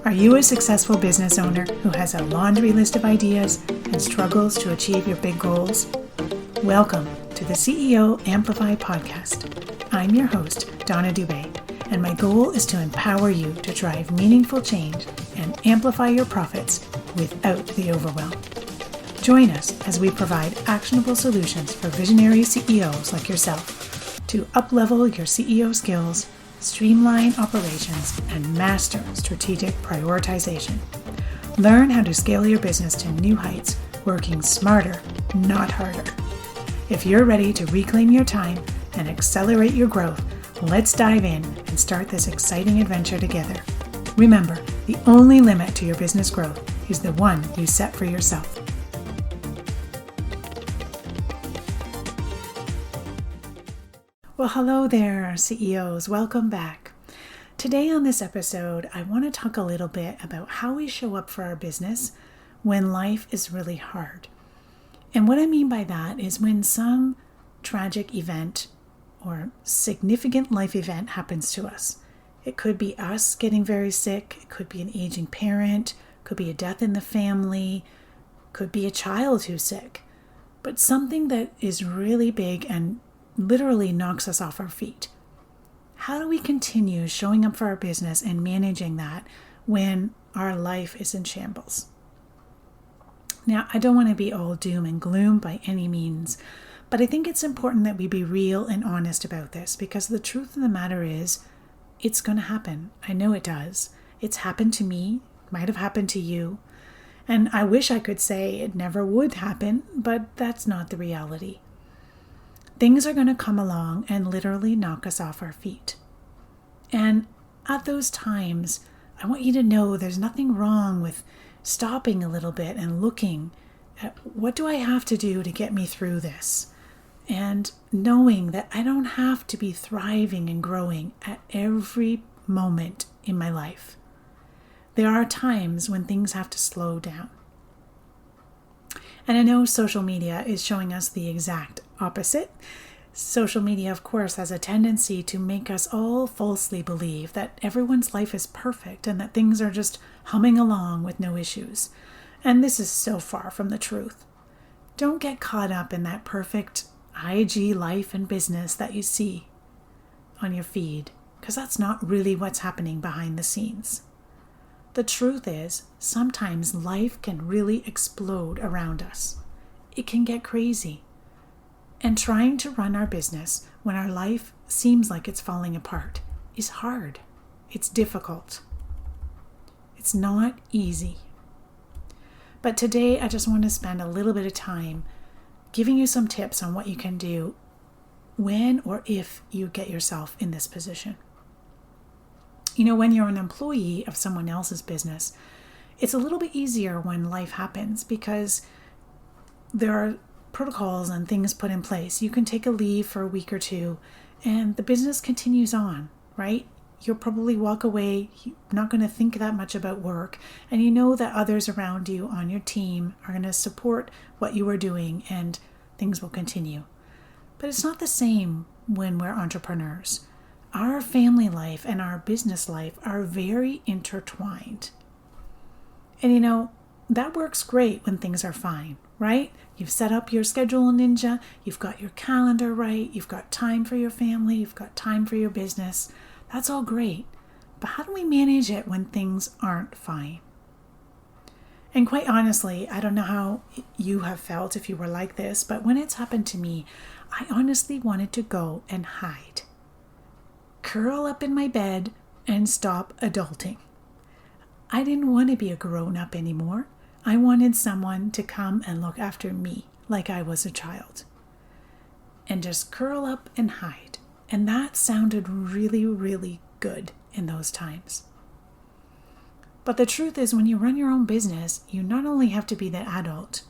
Are you a successful business owner who has a laundry list of ideas and struggles to achieve your big goals? Welcome to the CEO Amplify podcast. I'm your host, Donna Dubé, and my goal is to empower you to drive meaningful change and amplify your profits without the overwhelm. Join us as we provide actionable solutions for visionary CEOs like yourself to up-level your CEO skills, streamline operations, and master strategic prioritization. Learn how to scale your business to new heights, working smarter, not harder. If you're ready to reclaim your time and accelerate your growth, let's dive in and start this exciting adventure together. Remember, the only limit to your business growth is the one you set for yourself. Well, hello there, CEOs. Welcome back. Today on this episode, I want to talk a little bit about how we show up for our business when life is really hard. And what I mean by that is when some tragic event or significant life event happens to us. It could be us getting very sick, it could be an aging parent, it could be a death in the family, it could be a child who's sick, but something that is really big and literally knocks us off our feet. How do we continue showing up for our business and managing that when our life is in shambles? Now, I don't want to be all doom and gloom by any means, but I think it's important that we be real and honest about this, because the truth of the matter is, it's going to happen. I know it does. It's happened to me, might have happened to you, and I wish I could say it never would happen, but that's not the reality. Things are going to come along and literally knock us off our feet. And at those times, I want you to know there's nothing wrong with stopping a little bit and looking at what do I have to do to get me through this? And knowing that I don't have to be thriving and growing at every moment in my life. There are times when things have to slow down. And I know social media is showing us the exact opposite. Social media, of course, has a tendency to make us all falsely believe that everyone's life is perfect and that things are just humming along with no issues. And this is so far from the truth. Don't get caught up in that perfect IG life and business that you see on your feed, because that's not really what's happening behind the scenes. The truth is, sometimes life can really explode around us. It can get crazy. And trying to run our business when our life seems like it's falling apart is hard. It's difficult. It's not easy. But today I just want to spend a little bit of time giving you some tips on what you can do when or if you get yourself in this position. You know, when you're an employee of someone else's business, it's a little bit easier when life happens because there are protocols and things put in place. You can take a leave for a week or two and the business continues on, right? You'll probably walk away, you're not going to think that much about work, and you know that others around you on your team are going to support what you are doing and things will continue. But it's not the same when we're entrepreneurs. Our family life and our business life are very intertwined. And you know, that works great when things are fine, right? You've set up your schedule in Ninja, you've got your calendar right, you've got time for your family, you've got time for your business. That's all great. But how do we manage it when things aren't fine? And quite honestly, I don't know how you have felt if you were like this, but when it's happened to me, I honestly wanted to go and hide. Curl up in my bed and stop adulting. I didn't want to be a grown-up anymore. I wanted someone to come and look after me like I was a child. And just curl up and hide. And that sounded really, really good in those times. But the truth is, when you run your own business, you not only have to be the adult,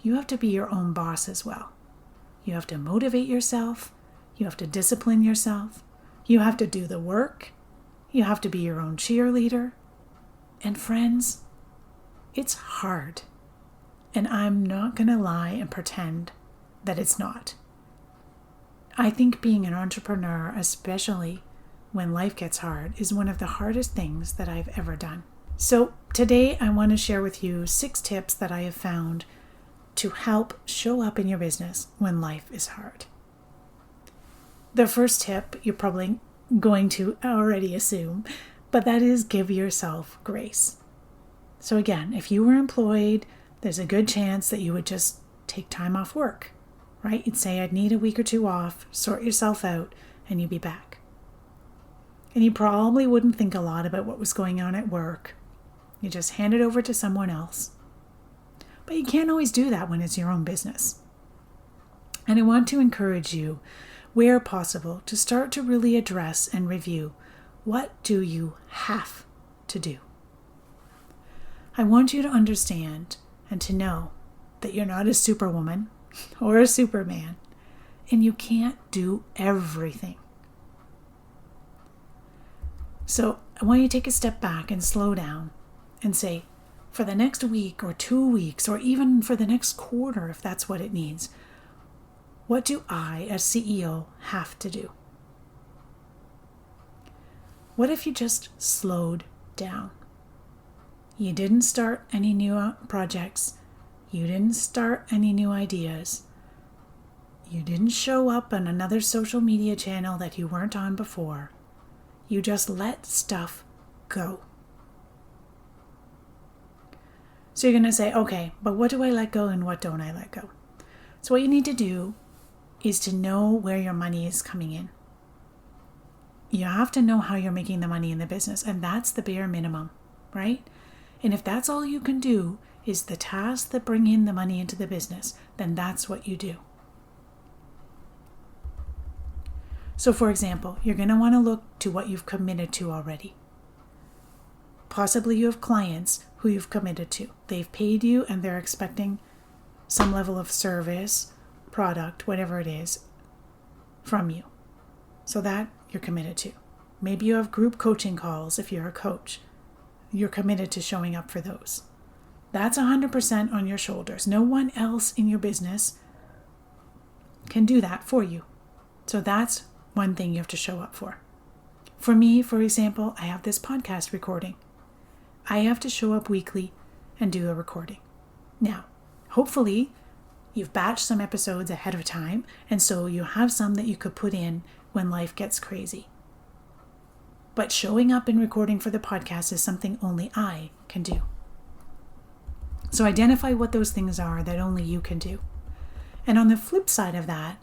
you have to be your own boss as well. You have to motivate yourself. You have to discipline yourself. You have to do the work. You have to be your own cheerleader. And friends, it's hard. And I'm not going to lie and pretend that it's not. I think being an entrepreneur, especially when life gets hard is one of the hardest things that I've ever done. So today I want to share with you 6 tips that I have found to help show up in your business when life is hard. The first tip you're probably going to already assume, but that is give yourself grace. So again, if you were employed, there's a good chance that you would just take time off work, right? You'd say, I'd need a week or 2 off, sort yourself out, and you'd be back. And you probably wouldn't think a lot about what was going on at work. You just hand it over to someone else. But you can't always do that when it's your own business. And I want to encourage you, where possible, to start to really address and review, what do you have to do? I want you to understand and to know that you're not a superwoman or a superman, and you can't do everything. So I want you to take a step back and slow down and say, for the next week or 2 weeks, or even for the next quarter, if that's what it needs, what do I, as CEO, have to do? What if you just slowed down? You didn't start any new projects. You didn't start any new ideas. You didn't show up on another social media channel that you weren't on before. You just let stuff go. So you're going to say, okay, but what do I let go and what don't I let go? So what you need to do is to know where your money is coming in. You have to know how you're making the money in the business, and that's the bare minimum, right? And if that's all you can do is the tasks that bring in the money into the business, then that's what you do. So for example, you're going to want to look to what you've committed to already. Possibly you have clients who you've committed to. They've paid you and they're expecting some level of service, product, whatever it is, from you. So that you're committed to. Maybe you have group coaching calls if you're a coach. You're committed to showing up for those. That's 100% on your shoulders. No one else in your business can do that for you. So that's one thing you have to show up for. For me, for example, I have this podcast recording. I have to show up weekly and do a recording. Now, hopefully, you've batched some episodes ahead of time, and so you have some that you could put in when life gets crazy. But showing up and recording for the podcast is something only I can do. So identify what those things are that only you can do. And on the flip side of that,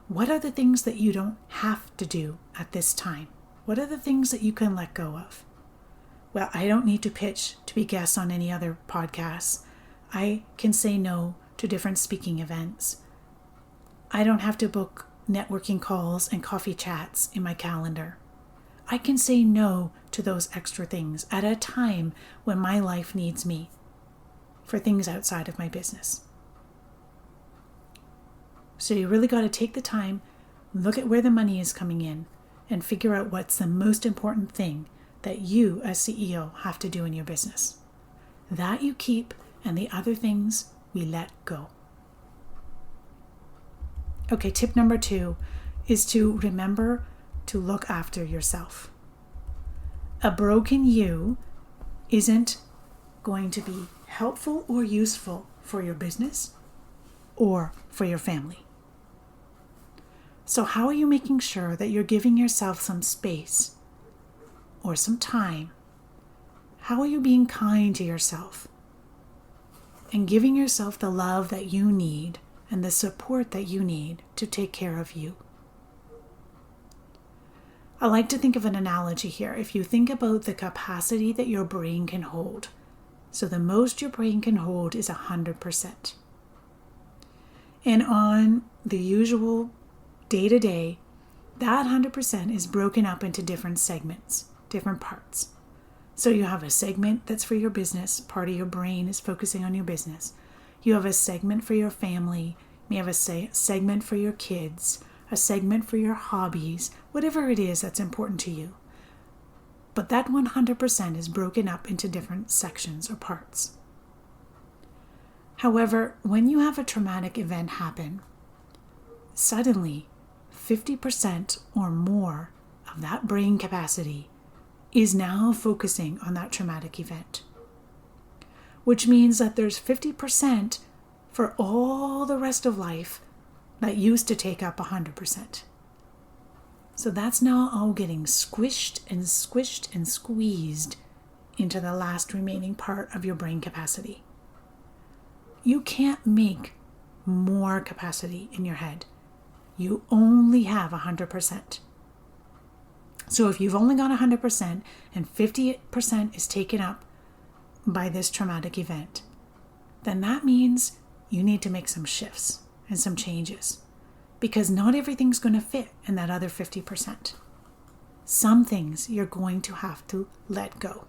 what are the things that you don't have to do at this time? What are the things that you can let go of? Well, I don't need to pitch to be guests on any other podcasts. I can say no to different speaking events. I don't have to book networking calls and coffee chats in my calendar. I can say no to those extra things at a time when my life needs me for things outside of my business. So you really got to take the time, look at where the money is coming in, and figure out what's the most important thing that you as CEO have to do in your business. That you keep, and the other things we let go. Okay, tip number 2 is to remember to look after yourself. A broken you isn't going to be helpful or useful for your business or for your family. So how are you making sure that you're giving yourself some space or some time? How are you being kind to yourself and giving yourself the love that you need and the support that you need to take care of you? I like to think of an analogy here. If you think about the capacity that your brain can hold, so the most your brain can hold is 100%. And on the usual day-to-day, that 100% is broken up into different segments, different parts. So you have a segment that's for your business. Part of your brain is focusing on your business. You have a segment for your family. You have a segment for your kids, a segment for your hobbies, whatever it is that's important to you. But that 100% is broken up into different sections or parts. However, when you have a traumatic event happen, suddenly 50% or more of that brain capacity is now focusing on that traumatic event, which means that there's 50% for all the rest of life that used to take up 100%. So that's now all getting squished and squished and squeezed into the last remaining part of your brain capacity. You can't make more capacity in your head. You only have 100%. So if you've only got 100% and 50% is taken up by this traumatic event, then that means you need to make some shifts and some changes, because not everything's going to fit in that other 50%. Some things you're going to have to let go.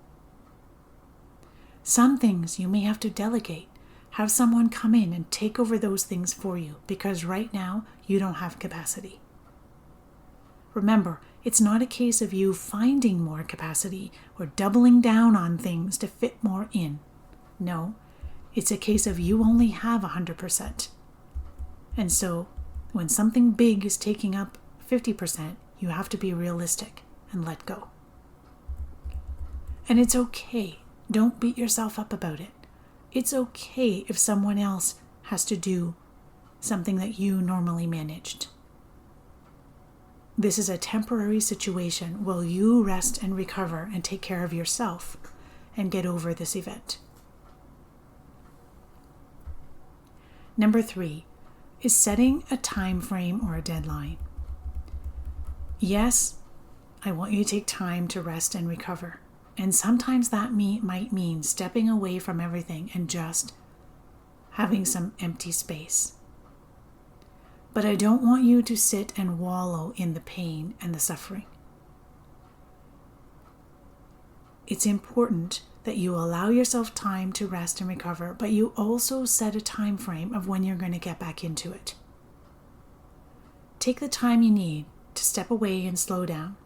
Some things you may have to delegate. Have someone come in and take over those things for you, because right now you don't have capacity. Remember, it's not a case of you finding more capacity or doubling down on things to fit more in. No, it's a case of you only have 100%. And so when something big is taking up 50%, you have to be realistic and let go. And it's okay. Don't beat yourself up about it. It's okay if someone else has to do something that you normally managed. This is a temporary situation while you rest and recover and take care of yourself and get over this event. Number 3 is setting a time frame or a deadline. Yes, I want you to take time to rest and recover. And sometimes that might mean stepping away from everything and just having some empty space. But I don't want you to sit and wallow in the pain and the suffering. It's important that you allow yourself time to rest and recover, but you also set a time frame of when you're going to get back into it. Take the time you need to step away and slow down,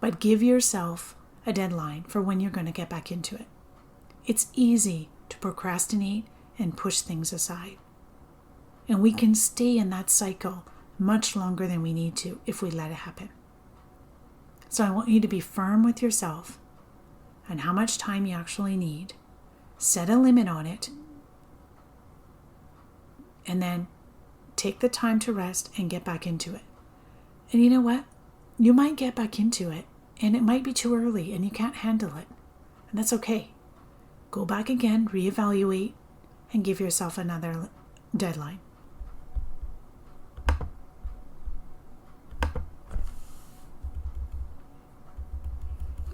but give yourself a deadline for when you're going to get back into it. It's easy to procrastinate and push things aside. And we can stay in that cycle much longer than we need to if we let it happen. So I want you to be firm with yourself and how much time you actually need. Set a limit on it. And then take the time to rest and get back into it. And you know what? You might get back into it, and it might be too early and you can't handle it. And that's okay. Go back again, reevaluate, and give yourself another deadline.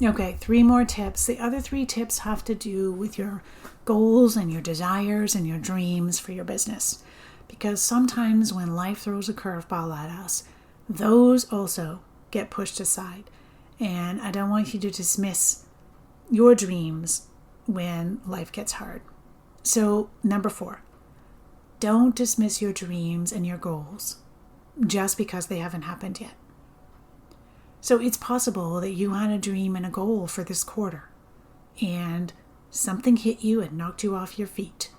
Okay, 3 more tips. The other 3 tips have to do with your goals and your desires and your dreams for your business. Because sometimes when life throws a curveball at us, those also get pushed aside. And I don't want you to dismiss your dreams when life gets hard. So, number 4, don't dismiss your dreams and your goals just because they haven't happened yet. So it's possible that you had a dream and a goal for this quarter, and something hit you and knocked you off your feet,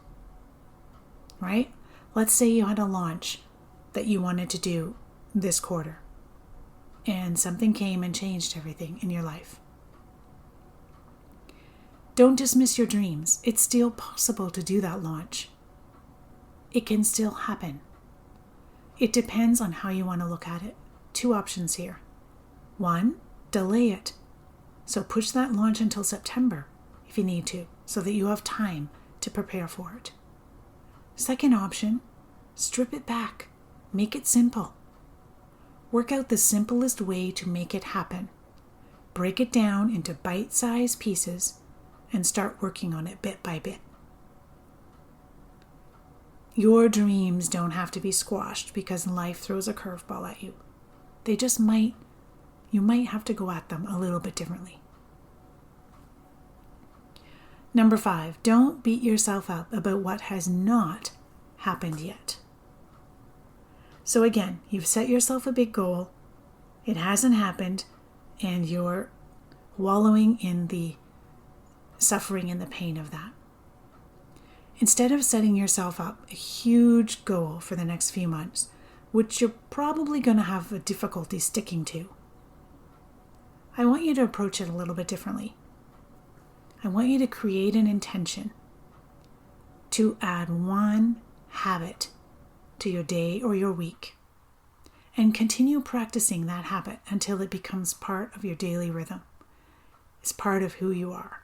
right? Let's say you had a launch that you wanted to do this quarter, and something came and changed everything in your life. Don't dismiss your dreams. It's still possible to do that launch. It can still happen. It depends on how you want to look at it. 2 options here. 1, delay it. So push that launch until September if you need to, so that you have time to prepare for it. Second option, strip it back. Make it simple. Work out the simplest way to make it happen. Break it down into bite-sized pieces and start working on it bit by bit. Your dreams don't have to be squashed because life throws a curveball at you. They just might. You might have to go at them a little bit differently. Number 5, don't beat yourself up about what has not happened yet. So again, you've set yourself a big goal, it hasn't happened, and you're wallowing in the suffering and the pain of that. Instead of setting yourself up a huge goal for the next few months, which you're probably going to have a difficulty sticking to, I want you to approach it a little bit differently. I want you to create an intention to add one habit to your day or your week and continue practicing that habit until it becomes part of your daily rhythm. It's part of who you are.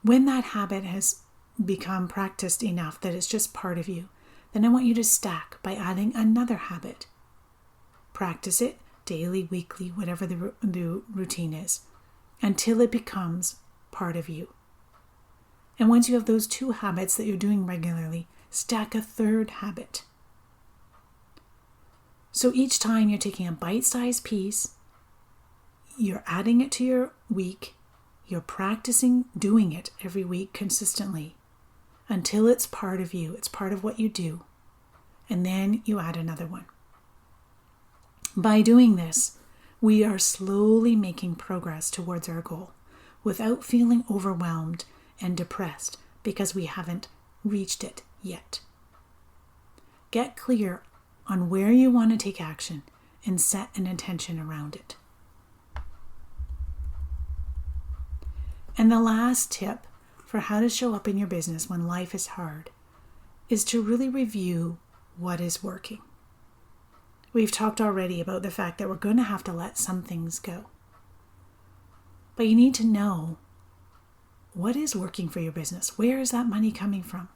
When that habit has become practiced enough that it's just part of you, then I want you to stack by adding another habit. Practice it daily, weekly, whatever the routine is, until it becomes part of you. And once you have those two habits that you're doing regularly, stack a third habit. So each time you're taking a bite-sized piece, you're adding it to your week, you're practicing doing it every week consistently until it's part of you, it's part of what you do, and then you add another one. By doing this, we are slowly making progress towards our goal without feeling overwhelmed and depressed because we haven't reached it yet. Get clear on where you want to take action and set an intention around it. And the last tip for how to show up in your business when life is hard is to really review what is working. We've talked already about the fact that we're going to have to let some things go. But you need to know what is working for your business. Where is that money coming from?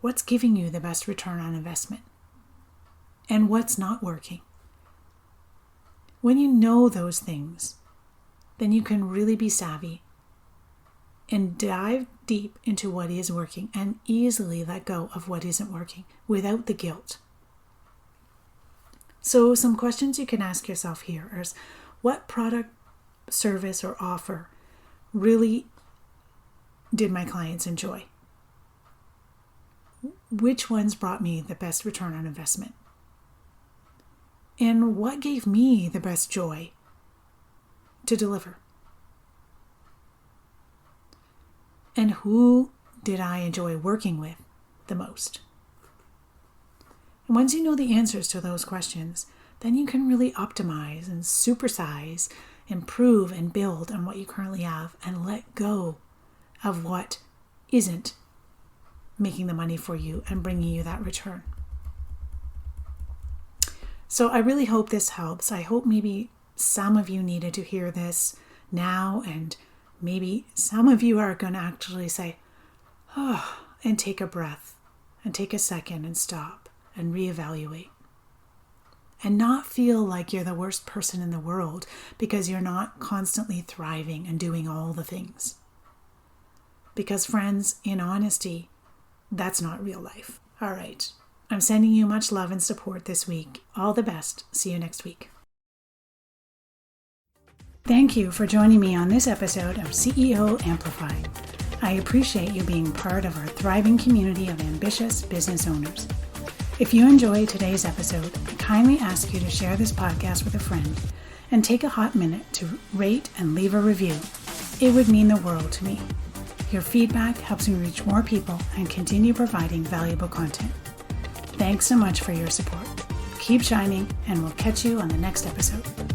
What's giving you the best return on investment? And what's not working? When you know those things, then you can really be savvy and dive deep into what is working and easily let go of what isn't working without the guilt. So some questions you can ask yourself here is, what product, service, or offer really did my clients enjoy? Which ones brought me the best return on investment? And what gave me the best joy to deliver? And who did I enjoy working with the most? And once you know the answers to those questions, then you can really optimize and supersize, improve and build on what you currently have and let go of what isn't making the money for you and bringing you that return. So I really hope this helps. I hope maybe some of you needed to hear this now, and maybe some of you are going to actually say, oh, and take a breath and take a second and stop and reevaluate. And not feel like you're the worst person in the world because you're not constantly thriving and doing all the things. Because friends, in honesty, that's not real life. All right. I'm sending you much love and support this week. All the best. See you next week. Thank you for joining me on this episode of CEO Amplify. I appreciate you being part of our thriving community of ambitious business owners. If you enjoyed today's episode, I kindly ask you to share this podcast with a friend and take a hot minute to rate and leave a review. It would mean the world to me. Your feedback helps me reach more people and continue providing valuable content. Thanks so much for your support. Keep shining, and we'll catch you on the next episode.